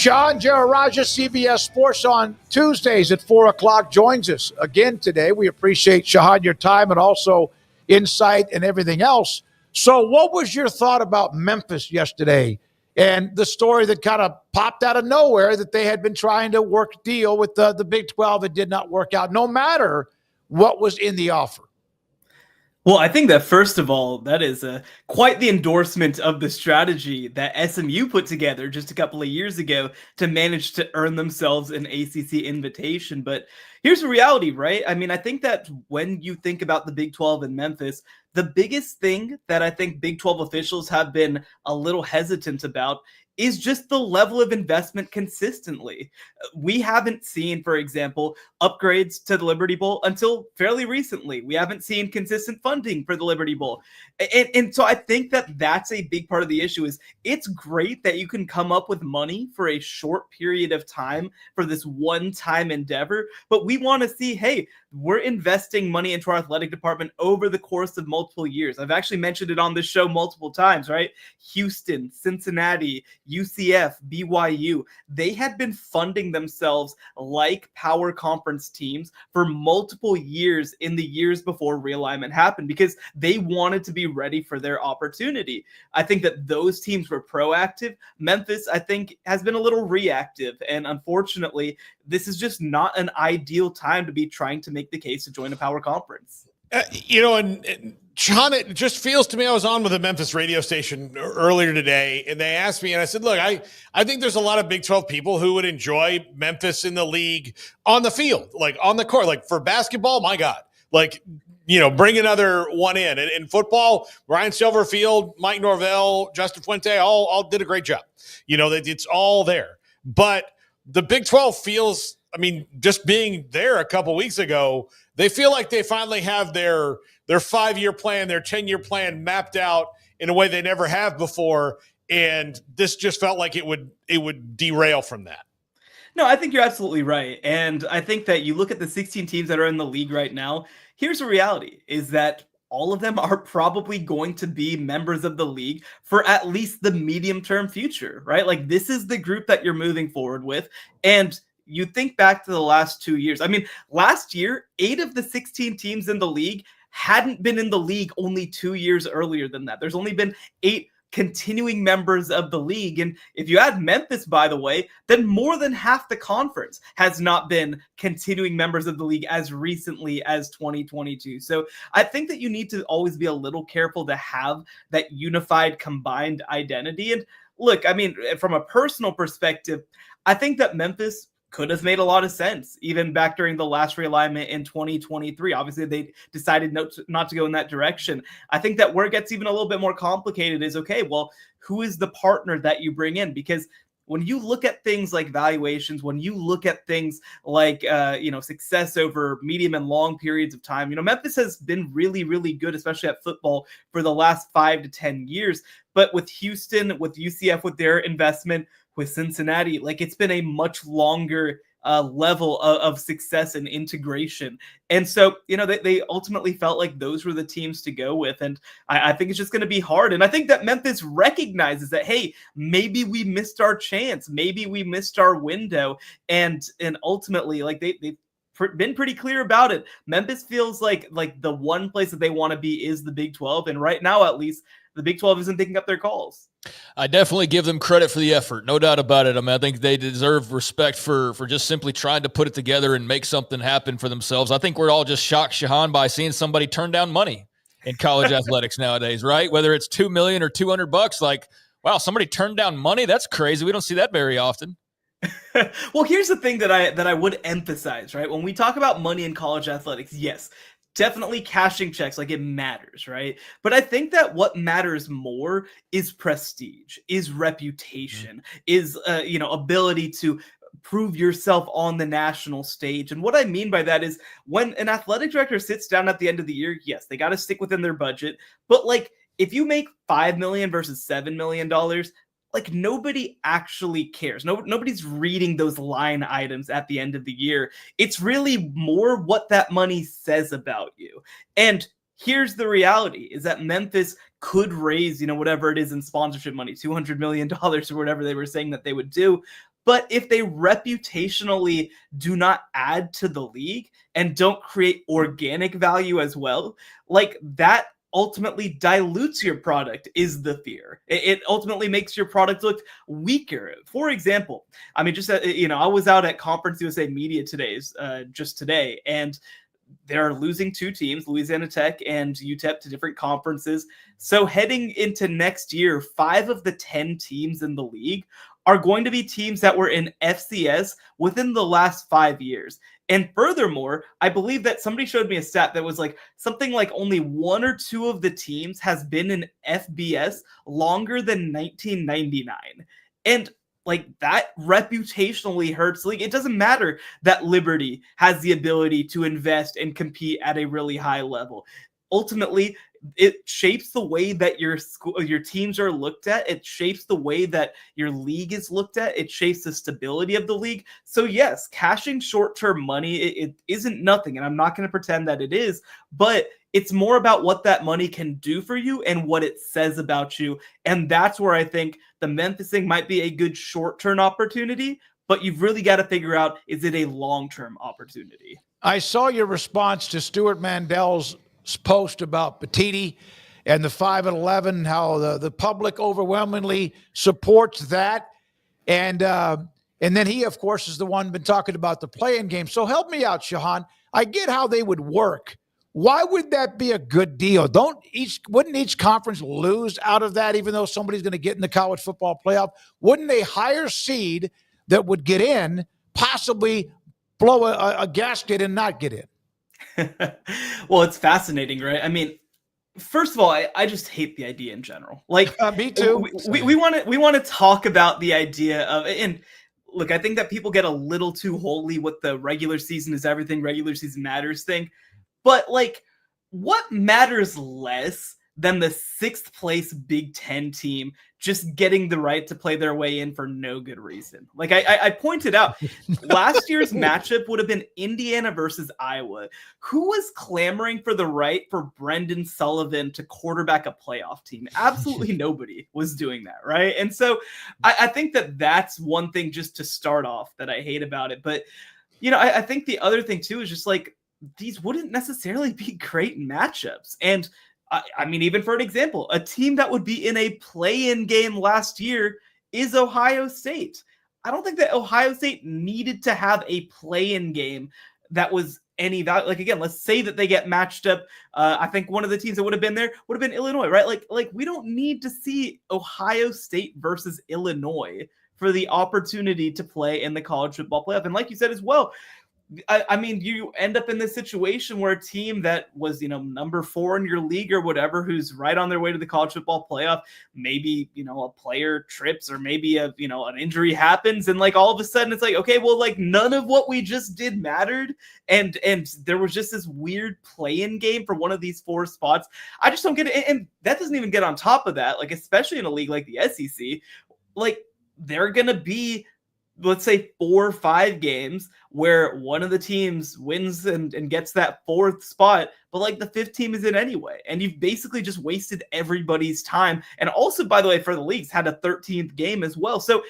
Shehan Jeyarajah, CBS Sports on Tuesdays at 4 o'clock, joins us again today. We appreciate, Shehan, your time and also insight and everything else. So what was your thought about Memphis yesterday and the story that kind of popped out of nowhere that they had been trying to work a deal with the Big 12? It did not work out, no matter what was in the offer. Well, I think that first of all, that is quite the endorsement of the strategy that SMU put together just a couple of years ago to manage to earn themselves an ACC invitation. But here's the reality, right? I mean, I think that when you think about the Big 12 and Memphis, the biggest thing that I think Big 12 officials have been a little hesitant about is just the level of investment consistently. We haven't seen, for example, upgrades to the Liberty Bowl until fairly recently. We haven't seen consistent funding for the Liberty Bowl. And so I think that that's a big part of the issue. Is it's great that you can come up with money for a short period of time for this one-time endeavor, but we want to see, hey, we're investing money into our athletic department over the course of multiple years. I've actually mentioned it on this show multiple times, right? Houston, Cincinnati, UCF, BYU, they had been funding themselves like power conference teams for multiple years in the years before realignment happened because they wanted to be ready for their opportunity. I think that those teams were proactive. Memphis, I think, has been a little reactive. And unfortunately, this is just not an ideal time to be trying to make the case to join a power conference. And Sean, it just feels to me, I was on with a Memphis radio station earlier today, and they asked me, and I said, look, I think there's a lot of Big 12 people who would enjoy Memphis in the league on the field, like on the court, like for basketball, my God, like, bring another one in. And in football, Ryan Silverfield, Mike Norvell, Justin Fuente, all did a great job. It's all there. But the Big 12 feels, just being there a couple weeks ago, they feel like they finally have their 5-year plan, their 10-year plan mapped out in a way they never have before. And this just felt like it would derail from that. No, I think you're absolutely right. And I think that you look at the 16 teams that are in the league right now, here's the reality is that all of them are probably going to be members of the league for at least the medium-term future, right? Like this is the group that you're moving forward with. And you think back to the last 2 years. Last year, 8 of the 16 teams in the league hadn't been in the league only 2 years earlier than that. There's only been 8 continuing members of the league. And if you add Memphis, by the way, then more than half the conference has not been continuing members of the league as recently as 2022. So I think that you need to always be a little careful to have that unified, combined identity. And look, from a personal perspective, I think that Memphis could have made a lot of sense, even back during the last realignment in 2023. Obviously, they decided not to go in that direction. I think that where it gets even a little bit more complicated is, okay, well, who is the partner that you bring in? Because when you look at things like valuations, when you look at things like, success over medium and long periods of time, Memphis has been really, really good, especially at football for the last 5 to 10 years. But with Houston, with UCF, with their investment, with Cincinnati, like it's been a much longer level of success and integration. And so, they ultimately felt like those were the teams to go with. And I think it's just going to be hard. And I think that Memphis recognizes that, hey, maybe we missed our chance. Maybe we missed our window. And ultimately, like they've been pretty clear about it. Memphis feels like the one place that they want to be is the Big 12. And right now, at least, the Big 12 isn't picking up their calls. I definitely give them credit for the effort. No doubt about it. I think they deserve respect for just simply trying to put it together and make something happen for themselves. I think we're all just shocked, Shehan, by seeing somebody turn down money in college athletics nowadays, right? Whether it's $2 million or $200, like, wow, somebody turned down money? That's crazy. We don't see that very often. Well, here's the thing that I would emphasize, right? When we talk about money in college athletics, yes, definitely cashing checks, like it matters, right? But I think that what matters more is prestige, is reputation, is ability to prove yourself on the national stage. And what I mean by that is when an athletic director sits down at the end of the year, yes, they got to stick within their budget. But like if you make $5 million versus $7 million, like nobody actually cares. Nobody's reading those line items at the end of the year. It's really more what that money says about you. And here's the reality is that Memphis could raise, whatever it is in sponsorship money, $200 million or whatever they were saying that they would do. But if they reputationally do not add to the league and don't create organic value as well, like that ultimately dilutes your product is the fear. It ultimately makes your product look weaker. For example, I mean, just, I was out at Conference USA Media just today, and they're losing two teams, Louisiana Tech and UTEP, to different conferences. So heading into next year, 5 of the 10 teams in the league are going to be teams that were in FCS within the last 5 years. And furthermore, I believe that somebody showed me a stat that was like something like only 1 or 2 of the teams has been in FBS longer than 1999. And like that reputationally hurts the league. It doesn't matter that Liberty has the ability to invest and compete at a really high level. Ultimately, it shapes the way that your teams are looked at. It shapes the way that your league is looked at. It shapes the stability of the league. So yes, cashing short-term money, it isn't nothing, and I'm not going to pretend that it is, but it's more about what that money can do for you and what it says about you. And that's where I think the Memphis thing might be a good short-term opportunity, but you've really got to figure out, is it a long-term opportunity? I saw your response to Stuart Mandel's post about Petiti and the 5-11, how the public overwhelmingly supports that. And then he, of course, is the one been talking about the play-in game. So help me out, Shehan. I get how they would work. Why would that be a good deal? Wouldn't each conference lose out of that, even though somebody's going to get in the college football playoff? Wouldn't a higher seed that would get in possibly blow a gasket and not get in? Well, it's fascinating, right? I mean, first of all, I just hate the idea in general. Like, me too. We want to talk about the idea of, and look, I think that people get a little too holy with the regular season is everything, regular season matters thing. But like, what matters less than the 6th place Big Ten team just getting the right to play their way in for no good reason? Like I pointed out, last year's matchup would have been Indiana versus Iowa. Who was clamoring for the right for Brendan Sullivan to quarterback a playoff team? Absolutely nobody was doing that, right? And so I think that that's one thing just to start off that I hate about it. But, I think the other thing too is just like, these wouldn't necessarily be great matchups. And I mean, even for an example, a team that would be in a play-in game last year is Ohio State. I don't think that Ohio State needed to have a play-in game that was any value. Like, again, let's say that they get matched up. I think one of the teams that would have been there would have been Illinois, right? Like we don't need to see Ohio State versus Illinois for the opportunity to play in the college football playoff. And like you said as well, I mean, you end up in this situation where a team that was, number 4 in your league or whatever, who's right on their way to the college football playoff, maybe, a player trips or maybe an injury happens. And like, all of a sudden it's like, okay, well, like none of what we just did mattered. And there was just this weird play-in game for one of these 4 spots. I just don't get it. And that doesn't even get on top of that. Like, especially in a league like the SEC, like they're going to be, let's say 4 or 5 games where one of the teams wins and gets that 4th spot, but like the 5th team is in anyway. And you've basically just wasted everybody's time. And also, by the way, for the leagues, had a 13th game as well. So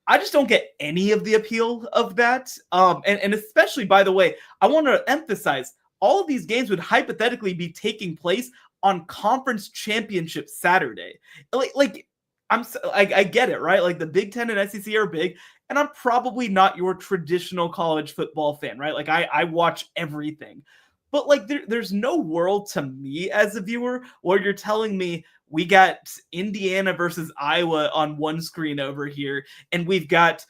I just don't get any of the appeal of that. And especially, by the way, I want to emphasize all of these games would hypothetically be taking place on Conference Championship Saturday. Like I get it, right? Like the Big Ten and SEC are big, and I'm probably not your traditional college football fan, right? Like I watch everything, but like there's no world to me as a viewer where you're telling me we got Indiana versus Iowa on one screen over here, and we've got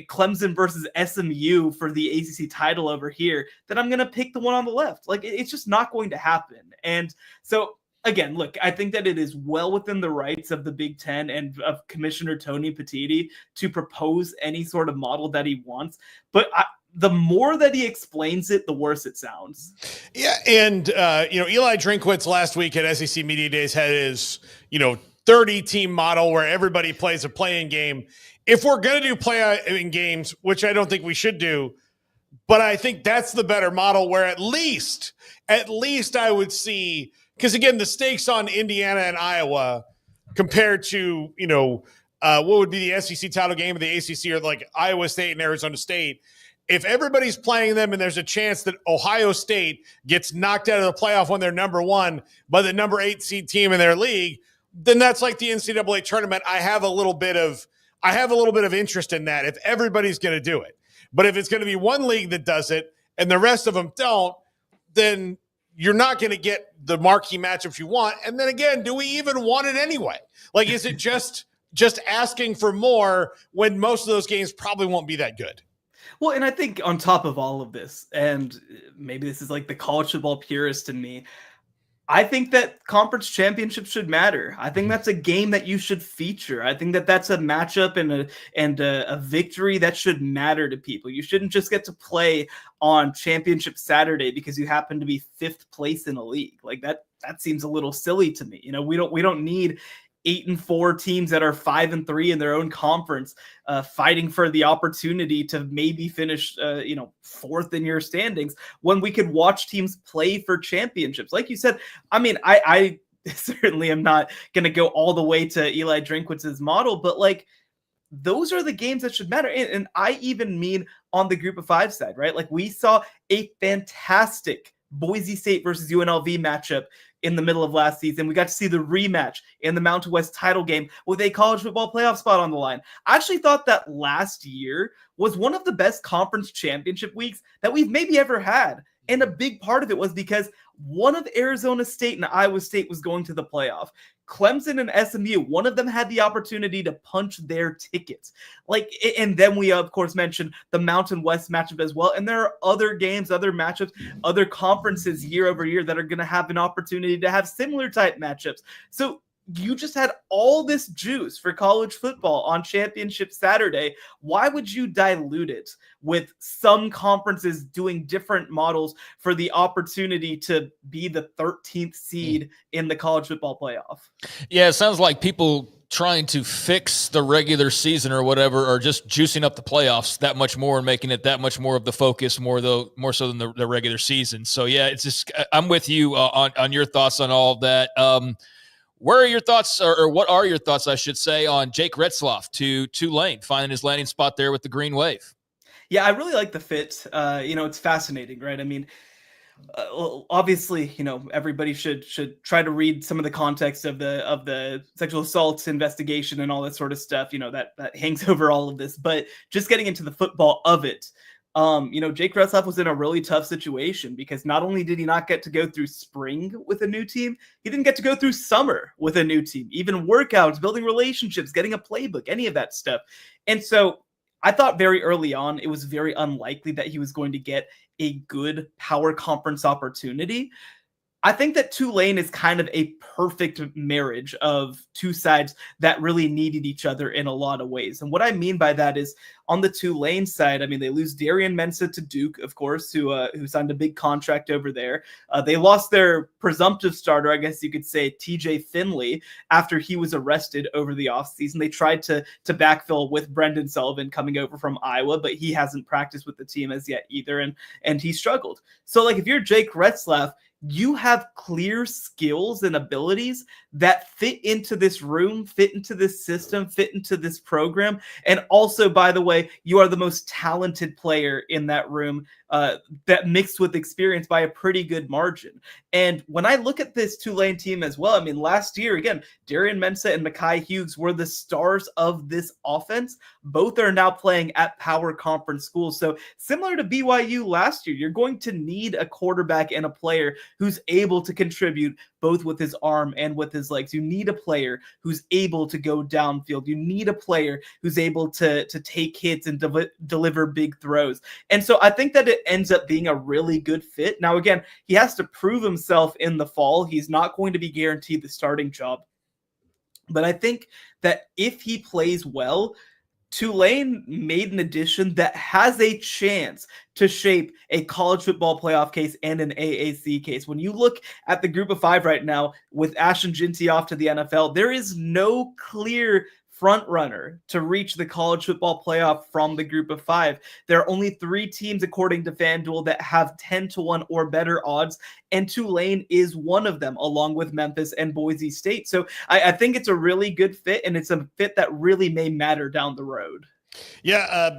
Clemson versus SMU for the ACC title over here, that I'm going to pick the one on the left. Like it's just not going to happen. And so, again, look, I think that it is well within the rights of the Big Ten and of Commissioner Tony Petitti to propose any sort of model that he wants. But the more that he explains it, the worse it sounds. Yeah, and Eli Drinkwitz last week at SEC Media Days had his 30-team model where everybody plays a play-in game. If we're going to do play-in games, which I don't think we should do, but I think that's the better model where at least I would see. Because, again, the stakes on Indiana and Iowa compared to, what would be the SEC title game of the ACC, or like Iowa State and Arizona State, if everybody's playing them and there's a chance that Ohio State gets knocked out of the playoff when they're number 1 by the number 8 seed team in their league, then that's like the NCAA tournament. I have a little bit of interest in that if everybody's going to do it. But if it's going to be one league that does it and the rest of them don't, then you're not going to get the marquee matchups you want. And then again, do we even want it anyway? Like, is it just asking for more when most of those games probably won't be that good? Well, and I think on top of all of this, and maybe this is like the college football purist in me, I think that conference championships should matter. I think that's a game that you should feature. I think that that's a matchup and a victory that should matter to people. You shouldn't just get to play on championship Saturday because you happen to be 5th place in a league. Like that seems a little silly to me. You know, we don't need 8-4 teams that are 5-3 in their own conference, fighting for the opportunity to maybe finish, 4th in your standings when we could watch teams play for championships. Like you said, I mean, I certainly am not going to go all the way to Eli Drinkwitz's model, but like those are the games that should matter. And I even mean on the Group of 5 side, right? Like we saw a fantastic Boise State versus UNLV matchup in the middle of last season. We got to see the rematch in the Mountain West title game with a college football playoff spot on the line. I actually thought that last year was one of the best conference championship weeks that we've maybe ever had. And a big part of it was because one of Arizona State and Iowa State was going to the playoff. Clemson and SMU, one of them had the opportunity to punch their tickets. And then we, of course, mentioned the Mountain West matchup as well. And there are other games, other matchups, other conferences year over year that are going to have an opportunity to have similar type matchups. So you just had all this juice for college football on Championship Saturday. Why would you dilute it with some conferences doing different models for the opportunity to be the 13th seed in the college football playoff? Yeah, it sounds like people trying to fix the regular season or whatever are just juicing up the playoffs that much more and making it that much more of the focus, more so than the regular season. So, yeah, it's just I'm with you on your thoughts on all of that. Where are your thoughts, or what are your thoughts, I should say, on Jake Retzlaff to Tulane, finding his landing spot there with the Green Wave? Yeah, I really like the fit. It's fascinating, right? I mean, obviously, everybody should try to read some of the context of the sexual assault investigation and all that sort of stuff, that hangs over all of this. But just getting into the football of it, Jake Retzlaff was in a really tough situation because not only did he not get to go through spring with a new team, he didn't get to go through summer with a new team, even workouts, building relationships, getting a playbook, any of that stuff. And so I thought very early on, it was very unlikely that he was going to get a good power conference opportunity. I think that Tulane is kind of a perfect marriage of two sides that really needed each other in a lot of ways. And what I mean by that is on the Tulane side, I mean, they lose Darian Mensah to Duke, of course, who signed a big contract over there. They lost their presumptive starter, I guess you could say, TJ Finley, after he was arrested over the offseason. They tried to backfill with Brendan Sullivan coming over from Iowa, but he hasn't practiced with the team as yet either, and he struggled. So, like, if you're Jake Retzlaff, you have clear skills and abilities that fit into this room, fit into this system, fit into this program. And also, by the way, you are the most talented player in that room, that mixed with experience by a pretty good margin. And when I look at this Tulane team as well, I mean, last year, again, Darian Mensah and Mekhi Hughes were the stars of this offense. Both are now playing at power conference schools. So similar to BYU last year, you're going to need a quarterback and a player who's able to contribute both with his arm and with his legs. You need a player who's able to go downfield. You need a player who's able to take hits and deliver big throws. And so I think that it ends up being a really good fit. Now, again, he has to prove himself in the fall. He's not going to be guaranteed the starting job. But I think that if he plays well, Tulane made an addition that has a chance to shape a college football playoff case and an AAC case. When you look at the Group of 5 right now with Ashton Ginty off to the NFL, there is no clear front runner to reach the college football playoff from the group of 5. There are only 3 teams, according to FanDuel, that have 10-1 or better odds, and Tulane is one of them, along with Memphis and Boise State. So I think it's a really good fit, and it's a fit that really may matter down the road. Yeah,